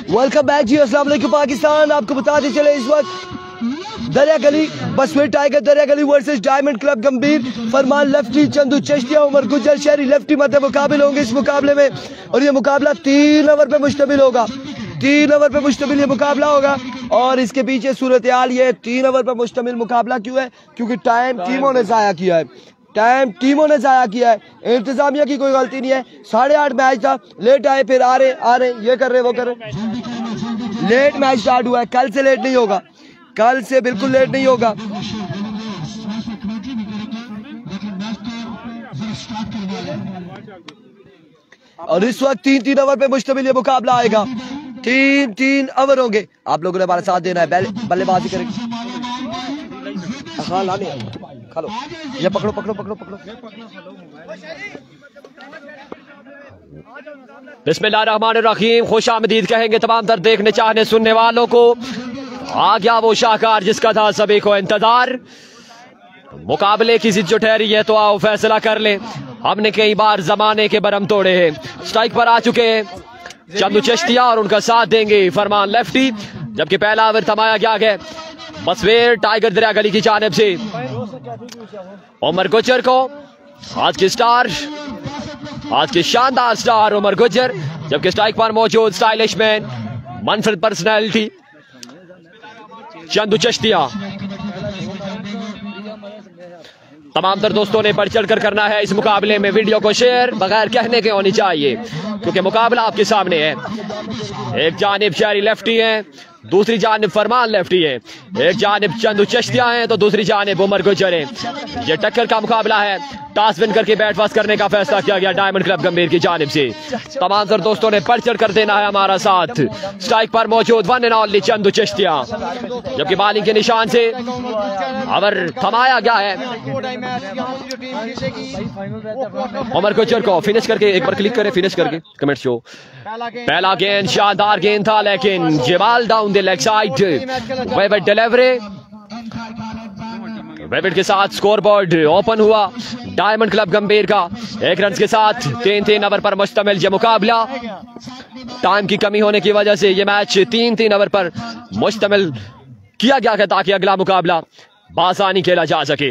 Welcome back जी, अस्सलाम वालेकुम पाकिस्तान। आपको बताते चले इस वक्त दरिया गली बसवेट टाइगर दरिया गली वर्सेस डायमंड क्लब गंभीर। फरमान लेफ्टी, चंदू चिश्तिया, उमर गुज्जर शहरी लेफ्टी मध्य मुकाबले होंगे इस मुकाबले में। और ये मुकाबला 3 ओवर पे मुश्तमिल होगा। 3 ओवर पे मुश्तमिल ये मुकाबला होगा। और इसके पीछे सूरत हाल ये 3 ओवर पे मुश्तमिल मुकाबला क्यों है? क्योंकि टाइम टीमों ने जाया किया है। टाइम टीमों ने जाया किया है, इंतजामिया की कोई गलती नहीं है। 8:30 मैच था, लेट आए, फिर आ रहे ये कर रहे वो कर रहे। लेट मैच स्टार्ट हुआ है, कल से लेट नहीं होगा, कल से बिल्कुल लेट नहीं होगा। और इस वक्त 3-3 ओवर पे मुश्तमिल ये मुकाबला आएगा। 3-3 ओवर होंगे। आप लोगों ने हमारा साथ देना है, बल्लेबाजी करेंगे। हाँ लाने खा लो, ये पकड़ो पकड़ो पकड़ो पकड़ो। बिस्मिल्लाहिर्रहमानिर्रहीम, खुश आमदीद कहेंगे तमाम दर देखने चाहने सुनने वालों को। आ गया वो शाहकार जिसका था सभी को इंतजार। मुकाबले की जिद जो ठहरी है तो आओ फैसला कर ले। हमने कई बार जमाने के बरम तोड़े हैं। स्ट्राइक पर आ चुके हैं चंदू चिश्तिया और उनका साथ देंगे फरमान लेफ्टी। जबकि पहला ओवर थमाया गया है बसवेट टाइगर दरिया गली की जानिब से उमर गुज्जर को। आज की स्टार, आज की शानदार स्टार उमर गुज्जर। जबकि स्ट्राइक पर मौजूद स्टाइलिश मैन, मनफरद पर्सनैलिटी चंदू चिश्तिया। तमाम तर दोस्तों ने बढ़ चढ़ कर करना है इस मुकाबले में। वीडियो को शेयर बगैर कहने के होनी चाहिए क्योंकि मुकाबला आपके सामने है। एक जानिब शहरी लेफ्टी है, दूसरी जानिब फरमान लेफ्टी है। एक जानिब चंदू चिश्तिया है तो दूसरी जानिब उमर गुज्जर है। ये टक्कर का मुकाबला है। टॉस विन करके बैट पास करने का फैसला किया गया डायमंड क्लब गंभीर की जानिब से। तमाम तर दोस्तों ने बढ़ चढ़ कर देना है हमारा साथ। स्ट्राइक पर मौजूद one and only Chandu Chishtiya. जबकि बॉलिंग के निशान से ओवर थमाया गया है उमर गुज्जर को। फिनिश करके एक बार क्लिक करें, फिनिश करके कमेंट शो। पहला गेंद शानदार गेंद था लेकिन जेबाल डाउन द लेग साइड। वेवेट डिलीवरी, वेवेट के साथ स्कोर बोर्ड ओपन हुआ डायमंड क्लब गंभीर का 1 रन के साथ। 3-3 ओवर पर मुश्तमिल ये मुकाबला। टाइम की कमी होने की वजह से ये मैच 3-3 ओवर पर मुश्तमिल किया गया है ताकि अगला मुकाबला बासानी खेला जा सके।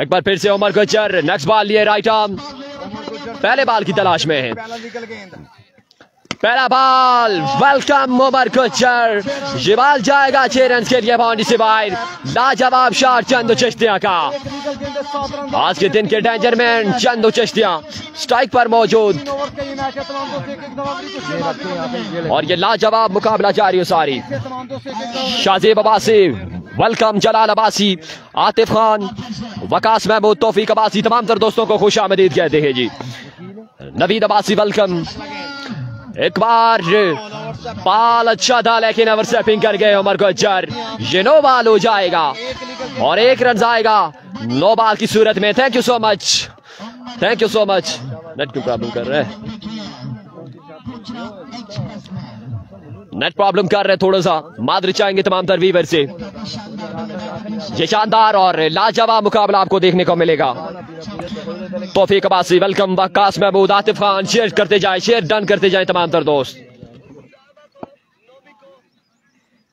एक बार फिर से उमर गुज्जर नेक्स्ट बॉल लिए राइट आर्म, पहले बॉल की तलाश में है। पहला बॉल, वेलकम उमर गुज्जर। ये बॉल जाएगा 6 रन के लिए बाउंड्री से बाहर। लाजवाब शॉट चंदू चिश्तिया का। आज के दिन के danger man Chandu Chishtiya strike पर मौजूद। और ये लाजवाब मुकाबला जारी है सारी। शाहजेब अब्बासी, वेलकम जलाल अब्बासी, आतिफ खान, वकास महमूद, तौफीक अब्बासी, तमाम तर दोस्तों को खुश आमदीद कहते हैं जी। नवीद अब्बासी वेलकम। एक बार बाल अच्छा था लेकिन ओवर स्टेपिंग कर गए उमर गुज्जर। ये 9 बॉल हो जाएगा और 1 रन आएगा 9 बॉल की सूरत में। Thank you so much, thank you so much. Net क्यों प्रॉब्लम कर रहे हैं? नेट प्रॉब्लम कर रहे थोड़ा सा, मादरी चाहेंगे तमाम तर व्यूअर से। ये शानदार और लाजवाब मुकाबला आपको देखने को मिलेगा। तौफीक अब्बासी वेलकम, वकास महमूद, आतिफ खान, शेयर करते जाए, शेयर डन करते जाए तमाम तर दोस्त,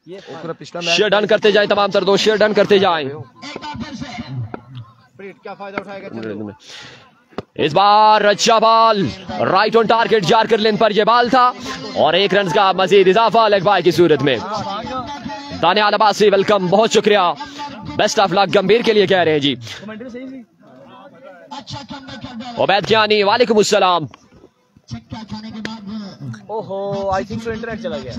शेयर डन करते जाए तमाम तर दोस्त, शेयर डन करते जाए। क्या फायदा उठाएगा इस बार? अच्छा बॉल राइट ऑन टारगेट, जारकर लेन पर यह बॉल था और 1 रन का मजीद इजाफा लेग बाय की सूरत में। दानियाल अब्बासी वेलकम, बहुत शुक्रिया, बेस्ट ऑफ लक गंभीर के लिए कह रहे हैं जी। उबैद कियानी वालेकुम अस्सलाम। ओहो, आई थिंक सो इंटरनेट चला गया।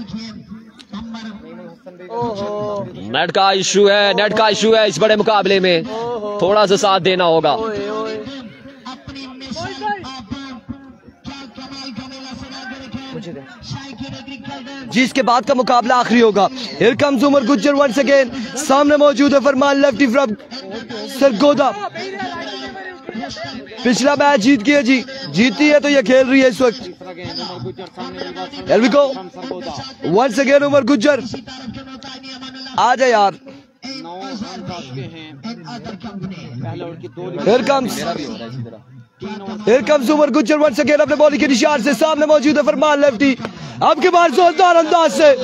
ओहो, नेट का इशू है, नेट का इशू है इस बड़े मुकाबले में, थोड़ा सा साथ देना होगा। जिसके बाद का मुकाबला आखिरी होगा। Here comes Umar Gujjar once again. सामने मौजूद है फरमान लेफ्टी फ्रॉम सरगोदा। पिछला मैच जीत गई है जी, जीती है तो ये खेल रही है इस वक्त। Here we go. Once again Umar Gujjar, आ जा यार। Here comes Here comes Umar Gujjar once again अपने बॉलिंग के निशान से सामने मौजूद है फरमान लेफ्टी। अब के बाद जोरदार अंदाज से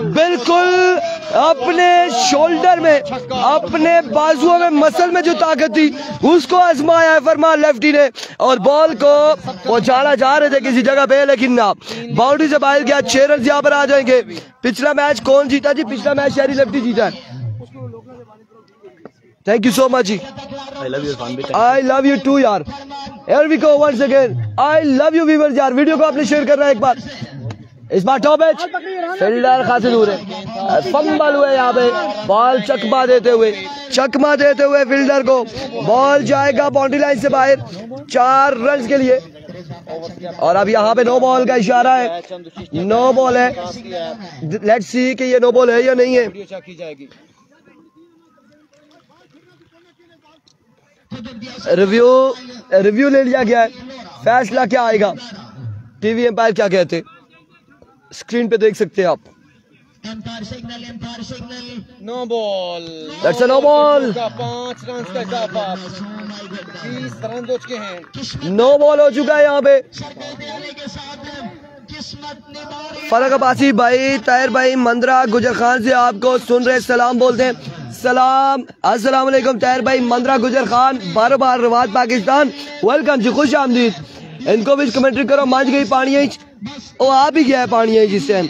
बिल्कुल अपने शोल्डर में, अपने बाजुओं में, मसल में जो ताकत थी उसको आजमाया है फरमान लेफ्टी ने और बॉल को पहुंचाना चाह रहे थे किसी जगह पे, लेकिन ना, बाउंड्री से बाहर गया। 6 रन यहाँ पर आ जाएंगे। पिछला मैच कौन जीता जी? पिछला मैच शहरी लेफ्टी जीता है। थैंक यू सो मच जी। आई लव यू टू यार। Here we go once again. I love you viewers यार। वीडियो को आपने शेयर करना है एक बार। इस बार टॉप एज फील्डर खासे दूर है, फंबल हुए यहाँ पे, बॉल चकमा देते हुए फील्डर को बॉल जाएगा बाउंड्री लाइन से बाहर 4 रन के लिए। और अब यहाँ पे नो बॉल का इशारा है, नो बॉल है। लेट्स सी कि ये नो बॉल है या नहीं है। रिव्यू ले लिया गया है। फैसला क्या आएगा, टीवी एम्पायर क्या कहते, स्क्रीन पे देख सकते हैं आप। No ball, that's a no ball. 5 run का इजाफा, 20 रन हो चुके हैं। नो बॉल हो चुका है यहाँ पे। फरक अब्बासी भाई, ताहिर भाई, मंदरा गुजर खान से आपको सुन रहे, सलाम बोलते हैं। सलाम, अस्सलाम वालेकुम ताहिर भाई, मंदरा गुजर खान, बार बार रवाद पाकिस्तान, वेलकम जी, खुश आमदीद। इनको भी कमेंट्री करो। मंच गई पानी ओ आ भी गया है पानी जिससे।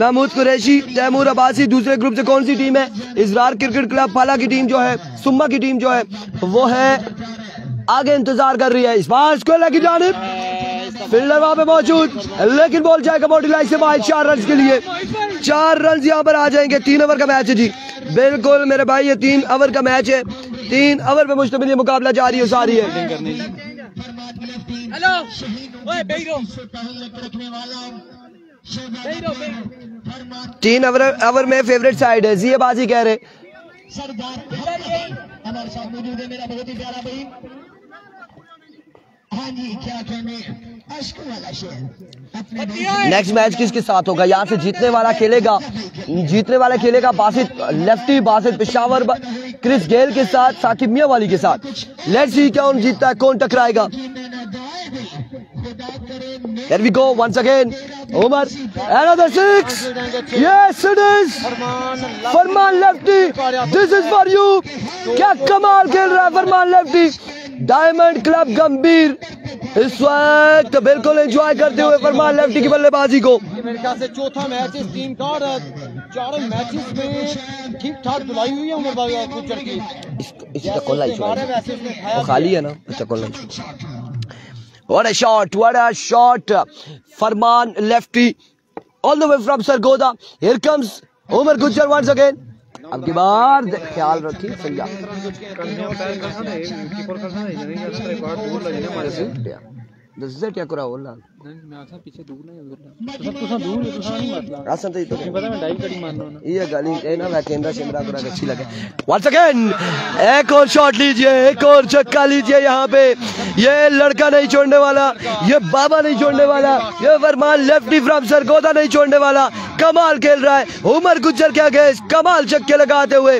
महमूद कुरैशी, तैमूर अब्बासी, दूसरे ग्रुप से कौन सी टीम है? इजरार क्रिकेट क्लब फाला की टीम जो है, सुम्मा की टीम जो है वो है आगे इंतजार कर रही है। इस बार स्क्वायर की जानिब फील्डर वहां पे मौजूद, लेकिन बॉल जाएगा बाउंड्री लाइन से बाहर 4 रन के लिए। 4 रन यहाँ पर आ जाएंगे। 3 ओवर का मैच है जी, बिल्कुल मेरे भाई, ये 3 ओवर का मैच है। 3 ओवर पे मुश्तमिल ये मुकाबला जारी हो सारी है। हेलो, ओए 3 ओवर में फेवरेट साइड है, जी बाजी कह रहे। हमारे साथ मौजूद है मेरा बहुत ही प्यारा भाई। हाँ जी, क्या कहने, अश्क वाला शेर। नेक्स्ट मैच किसके साथ होगा? यहाँ से जीतने वाला खेलेगा Basit lefty, Basit Peshawar Chris Gayle के साथ, साकिब मियां वाली के साथ। लेट्स सी कौन जीतता है, कौन टकराएगा। There we go once again. Umar, another 6. Yes, it is. Farman lefty, this is for you. क्या कमाल खेल रहा है फरमान लेफ्टी। डायमंड क्लब गंभीर इस वक्त बिल्कुल एंजॉय करते हुए फरमान लेफ्टी की बल्लेबाजी को। मेरे ख्याल से चौथा मैच इस टीम का और 4 मैचेस में ठीक ठाक धुलाई हुई है उमर भाई गुज्जर की। इसका कोल्ला वो खाली है ना, इसका कोल्ला। What a shot, what a shot. Farman lefty all the way from Sargodha. Here comes Umar Gujjar once again. अब की बार ख्याल रखिए सही। क्या करा बोला ये गाली ना मैं केंद्र शिमरा करा अच्छी लगे। Once again एक और शॉट लीजिए, एक और छक्का लीजिए। यहाँ पे ये लड़का नहीं छोड़ने वाला, ये बाबा नहीं छोड़ने वाला, ये फरमान लेफ्टी फ्रॉम सरगोदा नहीं छोड़ने वाला। कमाल खेल रहा है उमर गुज्जर, क्या गए कमाल छक्के लगाते हुए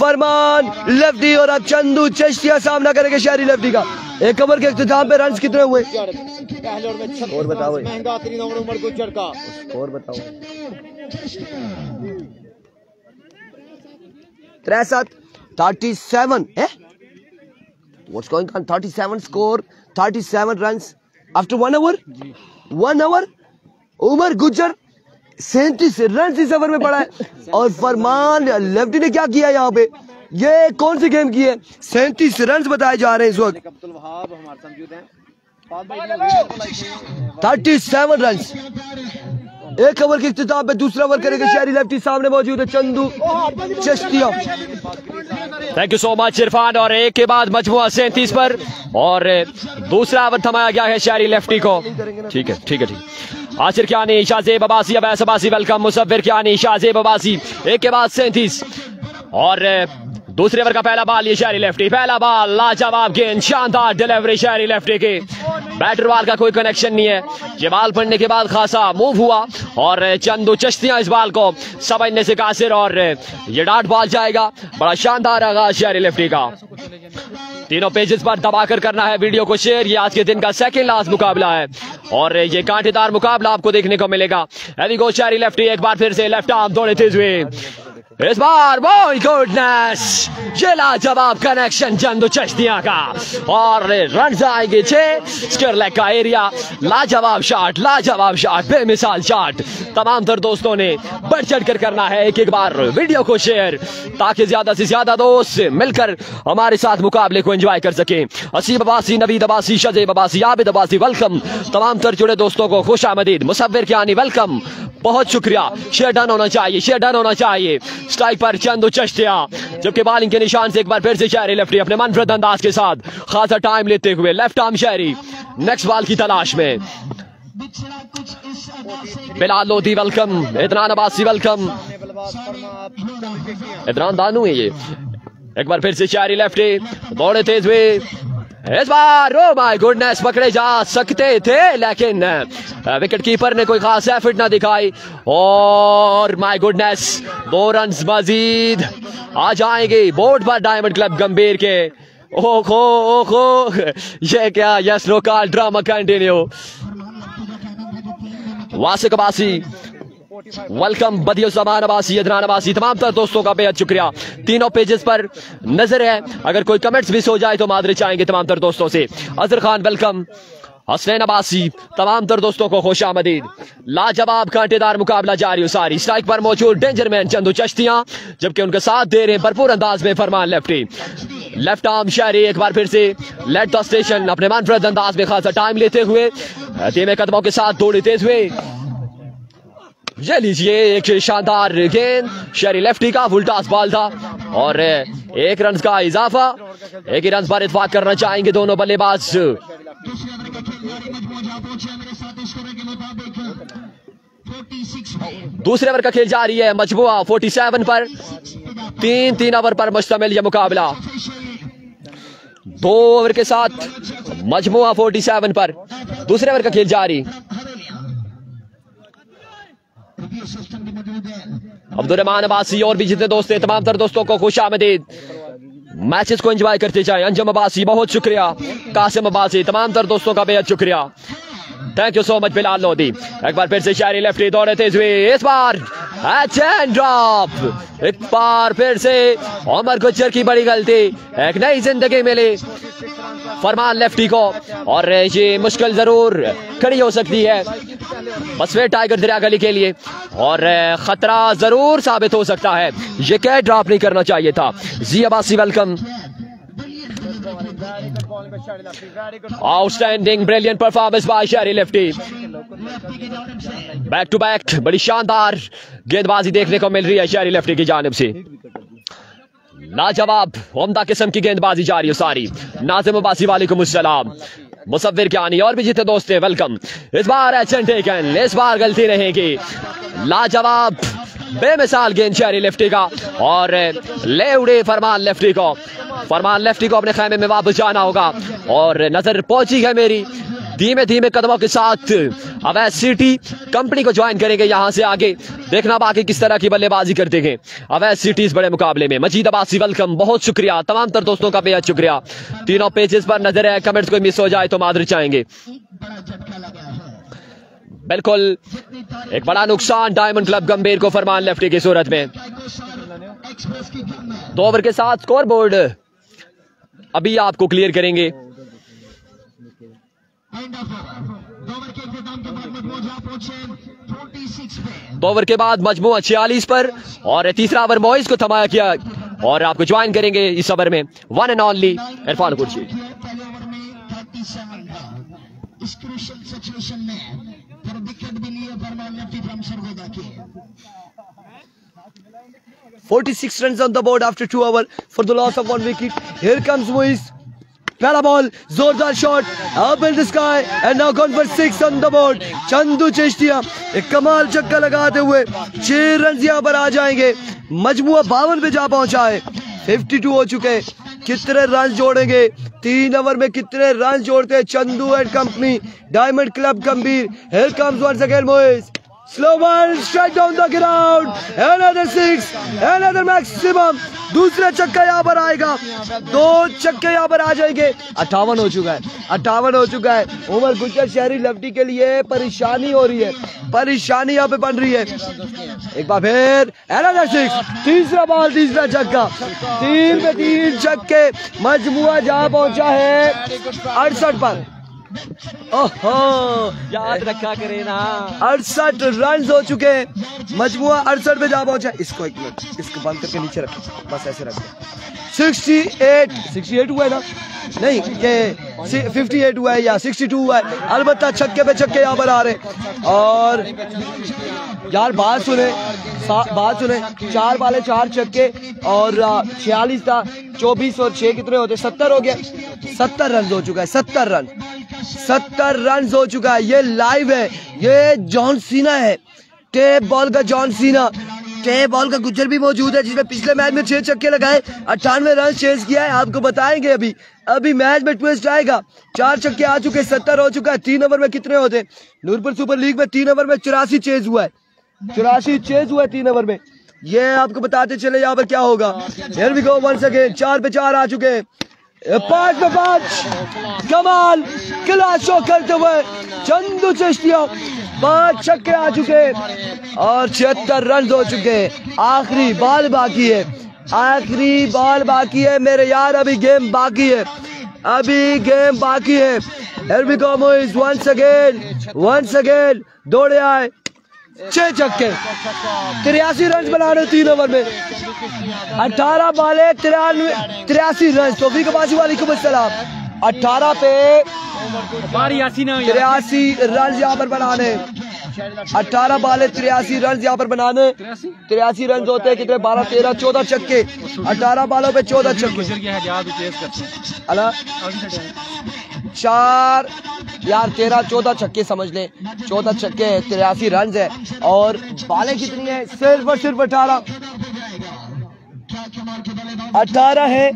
फरमान लेफ्टी। और अब चंदू चिश्तिया सामना करेंगे शहरी लेफ्टी का। एक ओवर के इख्तिताम पे रन कितने हुए? और बताओ, महंगा तरीन ओवर उमर गुज्जर का। और बताओ 37 है। What's going on? 37 score, 37 runs after 1 hour. 1 hour Umar Gujjar 37 run इस ओवर में पड़ा है। और फरमान लेफ्टी ने क्या किया यहाँ पे? ये कौन सी गेम की है? 37 रन बताए जा रहे हैं इस वक्त। 37 रन एक ओवर के इख्तिताम पे। दूसरा ओवर करेंगे शहरी लेफ्टी, सामने मौजूद है Chandu Chishtiya. Thank you so much Irfan. और एक के बाद मजमुआ 37 पर और दूसरा ओवर थमाया गया है शहरी लेफ्टी को। ठीक है ठीक है ठीक। आसिर कियानी, शाहजेब अब्बासी, अवैस अब्बासी वेलकम, मुसव्विर कियानी, शाहजेब अब्बासी। एक के बाद 37 और दूसरे ओवर का पहला बॉल ये शहरी लेफ्टी, पहला बॉल लाजवाब गेंद, शानदार डिलीवरी शहरी लेफ्टी की। बैटर बॉल का कोई कनेक्शन नहीं है। ये बॉल पड़ने के बाद खासा मूव हुआ और चंदू चिश्तिया इस बॉल को समझने से कासिर और ये डॉट बॉल जाएगा। बड़ा शानदार आगाज शहरी लेफ्टी का। तीनों पेजेस पर दबाकर करना है वीडियो को शेयर। ये आज के दिन का सेकंड लास्ट मुकाबला है और ये कांटेदार मुकाबला आपको देखने को मिलेगा। एविगो शहरी लेफ्टी एक बार फिर से लेफ्ट आर्म दौड़ते हुए, इस बार माय गॉडनेस ये लाजवाब कनेक्शन चंदू चिश्तिया का और रन आएंगे 6। स्क्वायर लेग का एरिया, लाजवाब शॉट, बेमिसाल शॉट। तमाम तर दोस्तों ने बढ़ चढ़ कर करना है एक बार वीडियो को शेयर ताकि ज्यादा से ज्यादा दोस्त मिलकर हमारे साथ मुकाबले को एंजॉय कर सके। असीब अब्बासी, नवीद अब्बासी, शजेब अब्बासी, आबिद अब्बासी, वेलकम। तमाम तर जुड़े दोस्तों को खुश आमदीद। मुसव्विर कियानी वेलकम, बहुत शुक्रिया। शेयर डन होना चाहिए। स्ट्राइक पर चंदू चिश्तिया, जबकि बॉलिंग के निशान से एक बार फिर से शहरी लेफ्टी अपने मनफरद अंदाज के साथ खासा टाइम लेते हुए लेफ्ट आर्म शहरी नेक्स्ट बॉल की तलाश में। बिलाल लोधी वेलकम, इदनान अब्बासी वेलकम, इदनान दानू है ये। एक बार फिर से शहरी लेफ्टी दौड़े तेज हुए, इस बार ओ माय गुडनेस पकड़े जा सकते थे लेकिन विकेट कीपर ने कोई खास एफर्ट ना दिखाई और माय गुडनेस 2 रन मजीद आ जाएंगे बोर्ड पर डायमंड क्लब गंभीर के। ओखो ये क्या, yes no call, drama continue. Wasiq Abbasi welcome, बदियो समान अब्बासी, अदनान अब्बासी, तमाम तर दोस्तों का बेहद शुक्रिया। तीनों पेजेस पर नजर है, अगर कोई कमेंट्स मिस हो जाए तो मादरे चाहेंगे तमाम तर दोस्तों से। अजहर खान वेलकम, हसनैन अब्बासी, तमाम तर दोस्तों को खुश आमदीद। लाजवाब कांटेदार मुकाबला जारी सारी। स्ट्राइक पर मौजूद डेंजरमैन चंदू चिश्तिया, जबकि उनका साथ दे रहे हैं भरपूर अंदाज में फरमान लेफ्टी। लेफ्ट आर्म शहरी एक बार फिर से लेट द स्टेशन अपने मनफरद अंदाज में खासा टाइम लेते हुए धीमे कदमों के साथ दौड़े तेज हुए। ये लीजिए एक शानदार गेंद शहरी लेफ्टी का, फुल टॉस बॉल था और 1 रन का इजाफा। 1 ही रन पर इत्फाक करना चाहेंगे दोनों बल्लेबाज। दूसरे ओवर का खेल जारी है, मजमुआ 47 पर। 3 ओवर पर मुश्तमिल यह मुकाबला। 2 ओवर के साथ मजमुआ 47 पर। दूसरे ओवर का खेल जारी। अब्दुर्रहमान अब्बासी और भी जितने दोस्त हैं तमाम तर दोस्तों को खुश आमदीद। मैचेस को एंजॉय करते जाएं। अंजम अब्बासी बहुत शुक्रिया, कासिम अब्बासी, तमाम तर दोस्तों का बेहद शुक्रिया। Thank you so much. Bilal Lodhi एक बार फिर से शहरी लेफ्टी दौड़े तेज हुए, इस बार चैन ड्रॉप। एक बार फिर से उमर गुज्जर की बड़ी गलती, एक नई जिंदगी मिली फरमान लेफ्टी को और ये मुश्किल जरूर खड़ी हो सकती है बसवे टाइगर दरिया गली के लिए और खतरा जरूर साबित हो सकता है। ये कैच ड्रॉप नहीं करना चाहिए था। जी Abbasi welcome, outstanding brilliant performance by शहरी लेफ्टी। बैक टू बैक बड़ी शानदार गेंदबाजी देखने को मिल रही है शहरी लेफ्टी की जानिब से। लाजवाब उम्दा किस्म की गेंदबाजी जारी है सारी। नाजिम अब्बासी वालेकुम अस्सलाम, मुसव्विर कियानी और भी जितने दोस्त हैं वेलकम। इस बार एक्शन टेकन, इस बार गलती रहेगी। लाजवाब बेमिसाल गेंद शहरी लेफ्टी का और ले उड़े फरमान लेफ्टी को। फरमान लेफ्टी को अपने खैमे में वापस जाना होगा और नजर पहुंची है मेरी धीमे धीमे कदमों के साथ अवैध सिटी कंपनी को ज्वाइन करेंगे। यहां से आगे देखना बाकी किस तरह की बल्लेबाजी करते हैं अवैध सिटी इस बड़े मुकाबले में। मजीद अब्बासी वेलकम, बहुत शुक्रिया, तमाम तर दोस्तों का बेहद शुक्रिया। तीनों पेजेस पर नजर है, कमेंट्स कोई मिस हो जाए तो मादरी चाहेंगे। बिल्कुल एक बड़ा नुकसान डायमंड क्लब गंभीर को फरमान लेफ्टी की सूरत में। 2 ओवर के साथ स्कोर बोर्ड अभी आपको क्लियर करेंगे। 2 ओवर के बाद मजमूआ 46 पर और तीसरा ओवर मोइज को थमाया किया और आपको ज्वाइन करेंगे इस ओवर में वन एंड ओनली इरफान कुर्शी। इस क्रूशियल सिचुएशन में फिर विकेट भी लिए फरमान लेफ्टी फ्रॉम सरगोदा के। 46 runs on the board after 2 overs for the loss of 1 wicket. Here comes Muiz. पहला बॉल, जोरदार shot up in the sky and now gone for 6 on the board. Chandu Chishtiya एक कमाल चक्का लगाते हुए 6 रन यहाँ पर आ जाएंगे। मजमुआ 52 पे जा पहुंचा है। 52 हो चुके। कितने रन जोड़ेंगे 3 ओवर में, कितने रन जोड़ते हैं Chandu and company diamond club गंभीर। Here comes once again Muiz. Slow ball, straight down the ground. Another 6, another maximum. दूसरा छक्का यहाँ पर आएगा, 2 छक्के यहाँ पर आ जाएंगे। 58 हो चुका है, 58 हो चुका है। उमर गुजर शहरी लेफ्टी के लिए परेशानी हो रही है, परेशानी यहाँ पे बन रही है। एक बार फिर another 6, तीसरा बॉल, तीसरा छक्का, 3 पे 3 छक्के। मजमुआ जहाँ पहुंचा है 68 पर। ओहो, याद रखा करे ना, 68 रन हो चुके हैं। मजमुआ 68 पे जा पहुंचा। इसको 1 मिनट, इसको बंद करके नीचे रखें, बस ऐसे रख दें। 68 हुआ है ना? नहीं, ये 58 हुआ है या 62 हुआ है। अलबत्ता छक्के पे छक्के यहाँ पर आ रहे। और यार बात सुने, 4 बाले 4 छक्के और 46 था। 24 और 6 कितने होते? 70 हो गया। 70 रन हो चुका है, 70 रन हो चुका है। ये लाइव है, ये जॉन सीना है, टेप बॉल का जॉन सीना। टेप बॉल का गुज्जर भी मौजूद है, जिसने पिछले मैच में 6 छक्के लगाए, 98 रन चेज किया है। आपको बताएंगे अभी मैच में ट्विस्ट आएगा। 4 छक्के आ चुके, 70 हो चुका है। 3 ओवर में कितने होते? नूरपुर सुपर लीग में 3 ओवर में 84 चेज हुआ है, 84 चेज हुआ है 3 ओवर में। ये आपको बताते चले यहाँ पर क्या होगा। Here we go once again, 4 पे 4 आ चुके, 5 पे 5। कमाल क्लास शो करते हुए चंदू चिश्तिया, 5 छक्के आ चुके और 76 रन हो चुके। आखिरी बॉल बाकी है, आखिरी बॉल बाकी है मेरे यार, अभी गेम बाकी है, अभी गेम बाकी है। Here we go boys, once again दौड़े आए, 6 छक्के, 83 रन बनाने 3 ओवर में। 18 बाले 83 रन। तौफीक अब्बासी वालेकुम अस्सलाम। 18 पे 83 रन यहाँ पर बनाने, 18 बाले 83 रन यहाँ पर बनाने। 83 रन होते हैं कितने? 12, 13, 14 छक्के। 18 बालों पे 14 छक्के। 4 यार 13, 14 छक्के समझ ले, 14 छक्के, 83 रन है। और बालें कितनी है? सिर्फ और सिर्फ 18 है।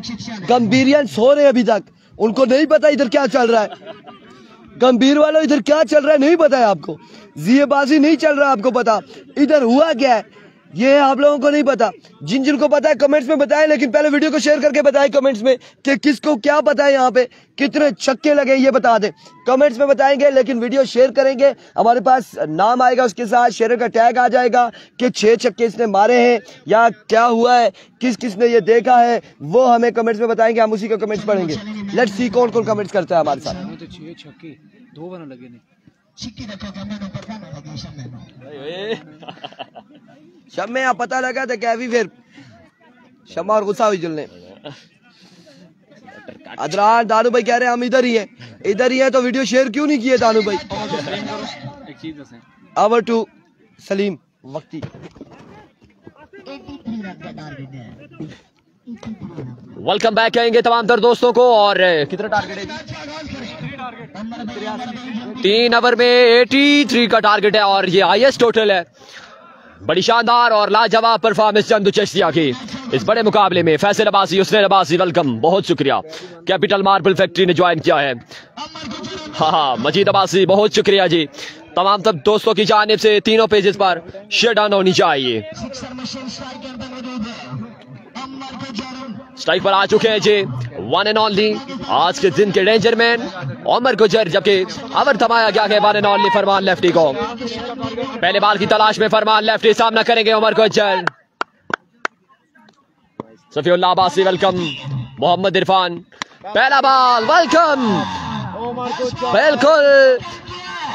गंभीरियन सो रहे अभी तक, उनको नहीं पता इधर क्या चल रहा है। गंभीर वालों इधर क्या चल रहा है नहीं पता है आपको, जिएबाजी नहीं चल रहा है आपको पता, इधर हुआ क्या है ये आप लोगों को नहीं पता। जिनको पता है कमेंट्स में बताएं, लेकिन पहले वीडियो को शेयर करके बताएं कमेंट्स में कि किसको क्या पता है यहाँ पे कितने छक्के लगे, ये बता दें। कमेंट्स में बताएंगे, लेकिन वीडियो शेयर करेंगे, हमारे पास नाम आएगा, उसके साथ शेयर का टैग आ जाएगा कि 6 छक्के इसने मारे हैं या क्या हुआ है, किसने ये देखा है, वो हमें कमेंट्स में बताएंगे, हम उसी का कमेंट्स पढ़ेंगे। लेट्स सी कौन कौन कमेंट्स करता है हमारे साथ। 6 छक्के 2 बना लगे ने। शम्मे यहाँ पता लगा था कैफी, फिर शम्मा और गुस्सा हुई जुलने। अदरान दानू भाई कह रहे हैं हम इधर ही हैं, तो वीडियो शेयर क्यों नहीं किए दानू भाई? ओवर टू सलीम वक्ती। वेलकम बैक कहेंगे तमाम तर दोस्तों को। और कितना टारगेट है? 3 ओवर में 83 का टारगेट है और ये हाईएस्ट टोटल है। बड़ी शानदार और लाजवाब परफॉर्मेंस चंदू चिश्तिया की इस बड़े मुकाबले में। फैसल अब्बासी, हुस्नैन अब्बासी, वेलकम, बहुत शुक्रिया। कैपिटल मार्बल फैक्ट्री ने ज्वाइन किया है। हाँ, मजीद अब्बासी बहुत शुक्रिया जी। तमाम तब दोस्तों की जानिब से तीनों पेजेस पर शेयर डाउन होनी चाहिए। स्ट्राइक पर आ चुके हैं जी वन एंड ओनली आज के दिन के डेंजर मैन उमर गुजर, जबकि ओवर थमाया गया है one and only Farman lefty को। पहले बाल की तलाश में फरमान लेफ्टी सामना करेंगे उमर गुजर। सफीउल्लाह अब्बासी वेलकम, मोहम्मद इरफान पहला बाल वेलकम, बिल्कुल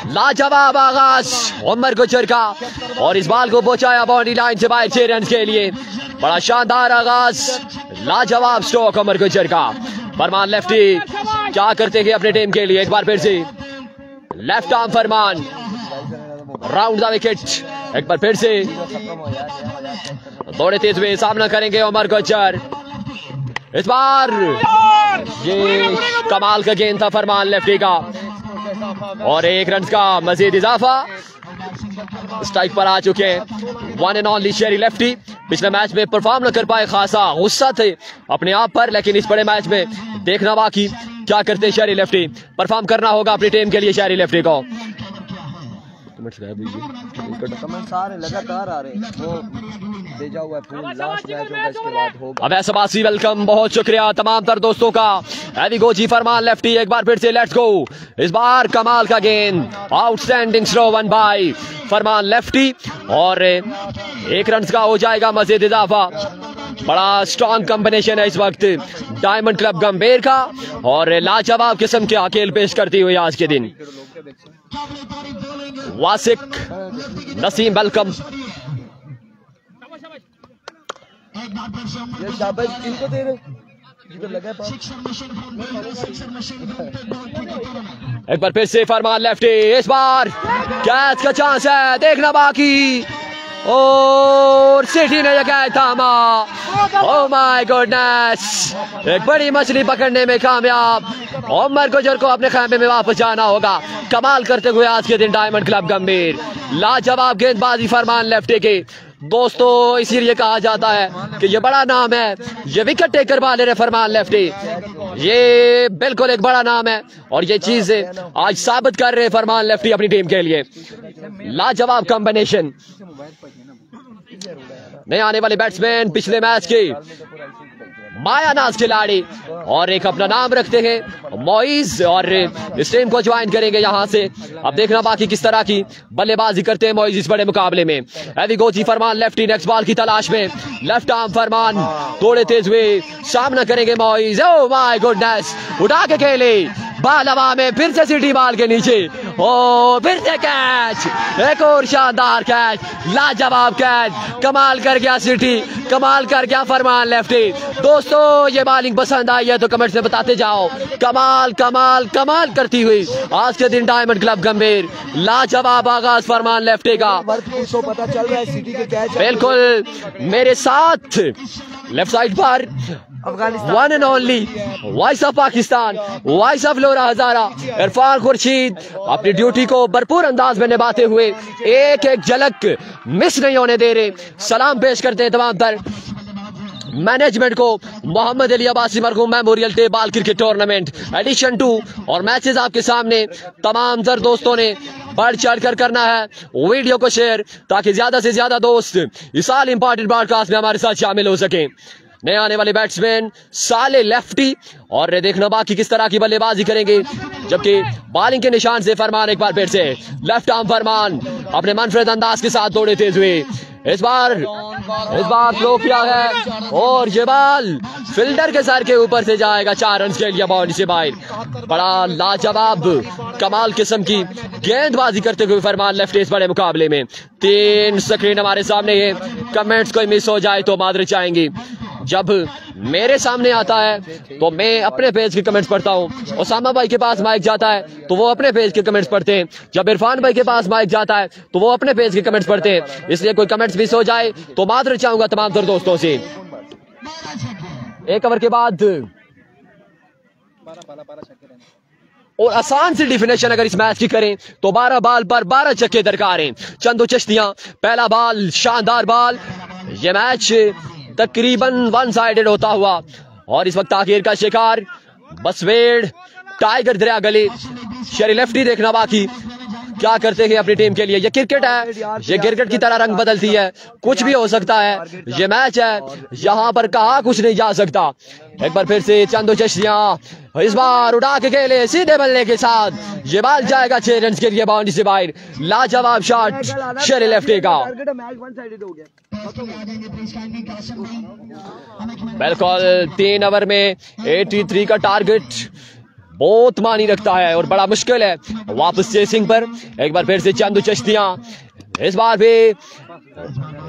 लाजवाब आगाज उमर गुजर का और इस बाल को पहुंचाया बाउंड्री लाइन से बाहर 6 रन के लिए। बड़ा शानदार आगाज, लाजवाब स्ट्रोक उमर गुजर का। फरमान लेफ्टी क्या करते हैं अपने टीम के लिए, एक बार फिर से left arm Farman round the wicket. एक बार फिर से दौड़े तेज हुए सामना करेंगे उमर गुजर। इस बार ये कमाल का गेंद था फरमान लेफ्टी का और 1 रन का मजीद इजाफा। स्ट्राइक पर आ चुके हैं one and only Sheri lefty. पिछले मैच में परफॉर्म न कर पाए, खासा गुस्सा थे अपने आप पर, लेकिन इस बड़े मैच में देखना बाकी क्या करते शेरी लेफ्टी। परफॉर्म करना होगा अपनी टीम के लिए शेरी लेफ्टी को। कमेंट्स गायब हुई है, कमेंट सारे लगातार आ रहे हैं। वो भेजा हुआ है फोन, लास्ट मैच होगा इसके बाद होगा। अब ऐसा वेलकम, बहुत शुक्रिया तमाम तर दोस्तों का। हैवी गो जी फरमान लेफ्टी, एक बार फिर से लेट्स गो। इस बार कमाल का गेंद, outstanding throw one by Farman lefty और 1 रन का हो जाएगा मजीद इजाफा। बड़ा स्ट्रॉन्ग कॉम्बिनेशन है इस वक्त डायमंड क्लब गंभीर का और लाजवाब किस्म के अकेल पेश करती हुई आज के दिन वासिक नसीम वेलकम। ये शाबाश किनको दे रहे, जिधर लगा है एक बार फिर से फरमान लेफ्टी, इस बार कैच का चांस है, देखना बाकी और सिटी ने जगह थामा। ओह माय गॉडनेस, एक बड़ी मछली पकड़ने में कामयाब। उमर गुजर को अपने खैमे में वापस जाना होगा। कमाल करते हुए आज के दिन डायमंड क्लब गंभीर, लाजवाब गेंदबाजी फरमान लेफ्टी की। दोस्तों इसीलिए कहा जाता है कि ये बड़ा नाम है, ये विकेट टेकर वाले ने फरमान लेफ्टी, ये बिल्कुल एक बड़ा नाम है और ये चीज आज साबित कर रहे हैं फरमान लेफ्टी अपनी टीम के लिए। लाजवाब कॉम्बिनेशन। नए आने वाले बैट्समैन पिछले मैच के मायानाज खिलाड़ी और एक अपना नाम रखते हैं मोइज और इस टीम को ज्वाइन करेंगे यहां से। अब देखना बाकी किस तरह की बल्लेबाजी करते हैं मोइज इस बड़े मुकाबले में। हैवी गो जी फरमान लेफ्टी, नेक्स्ट बॉल की तलाश में, लेफ्ट आर्म फरमान थोड़े तेज हुए, सामना करेंगे मोइज। ओह माय गुडनेस, उठा के खेले बाल हवा में, फिर से सिटी बॉल के नीचे, ओ फिर से कैच, एक और शानदार कैच, लाजवाब कैच, कमाल कर गया सिटी, कमाल कर गया फरमान लेफ्टी। दोस्तों ये बॉलिंग पसंद आई है तो कमेंट्स में बताते जाओ। कमाल कमाल कमाल करती हुई आज के दिन डायमंड क्लब गंभीर, लाजवाब आगाज फरमान लेफ्टी का। तो पता चल रहा है सिटी के कैच बिल्कुल मेरे साथ लेफ्ट साइड पर one and only voice of Pakistan, voice of लोरा हजारा, इरफान खुर्शीद अपनी ड्यूटी को भरपूर अंदाज में निभाते हुए एक एक झलक मिस नहीं होने दे रहे। सलाम पेश करते हैं तमाम तर मैनेजमेंट को। मोहम्मद अली अब्बासी मरहूम मेमोरियल डे बाल क्रिकेट टूर्नामेंट एडिशन 2 और मैचेस आपके सामने। तमाम तर दोस्तों ने बढ़ चढ़ कर करना है वीडियो को शेयर ताकि ज्यादा से ज्यादा दोस्त इस साल इंपॉर्टेंट ब्रॉडकास्ट में हमारे साथ शामिल हो सके। नए आने वाले बैट्समैन साले लेफ्टी और देखना बाकी किस तरह की बल्लेबाजी करेंगे, जबकि बॉलिंग के निशान से फरमान एक बार फिर से लेफ्ट आर्म फरमान अपने मनफरद अंदाज के साथ दौड़े तेज हुए। इस बार स्लो किया है और ये बॉल फील्डर के सर के ऊपर से जाएगा 4 रन के लिए बाउंड्री से बाहर। बड़ा लाजवाब कमाल किस्म की गेंदबाजी करते हुए फरमान लेफ्टी इस बड़े मुकाबले में। 3 स्क्रीन हमारे सामने है, कमेंट्स कोई मिस हो जाए तो मादर चाहेंगे। जब मेरे सामने आता है तो मैं अपने पेज के कमेंट्स पढ़ता हूँ, ओसामा भाई के पास माइक जाता है तो वो अपने पेज के कमेंट्स पढ़ते हैं, जब इरफान भाई के पास माइक जाता है तो वो अपने पेज के कमेंट्स पढ़ते हैं। इसलिए कोई कमेंट्स मिस हो जाए तो मादर चाहूंगा तमाम तर दोस्तों से। 1 ओवर के बाद और आसान सी डिफिनेशन अगर इस मैच की करें तो 12 बॉल पर 12 छक्के दरकार हैं। चंदू चिश्तियां पहला बॉल, शानदार बॉल। ये मैच तकरीबन वन साइडेड होता हुआ और इस वक्त आखिर का शिकार बसवेड़ टाइगर दरिया गली शेरी लेफ्टी। देखना बाकी क्या करते हैं अपनी टीम के लिए। ये क्रिकेट है, ये क्रिकेट की तरह रंग बदलती है, कुछ भी हो सकता है। ये मैच है, यहाँ पर कहा कुछ नहीं जा सकता। एक बार फिर से चंदू चिश्तियां इस बार उड़ा के खेले सीधे बल्ले के साथ, ये बॉल जाएगा 6 रन के लिए बाउंड्री से बाहर। लाजवाब शॉट शेरी लेफ्टी का। बिल्कुल 3 ओवर में 83 का टारगेट बहुत मानी रखता है और बड़ा मुश्किल है। वापस चेसिंग पर एक बार फिर से चंदू चिश्तियां, इस बार भी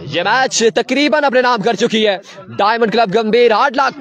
ये मैच तकरीबन अपने नाम कर चुकी है। डायमंड क्लब गंभीर 8 लाख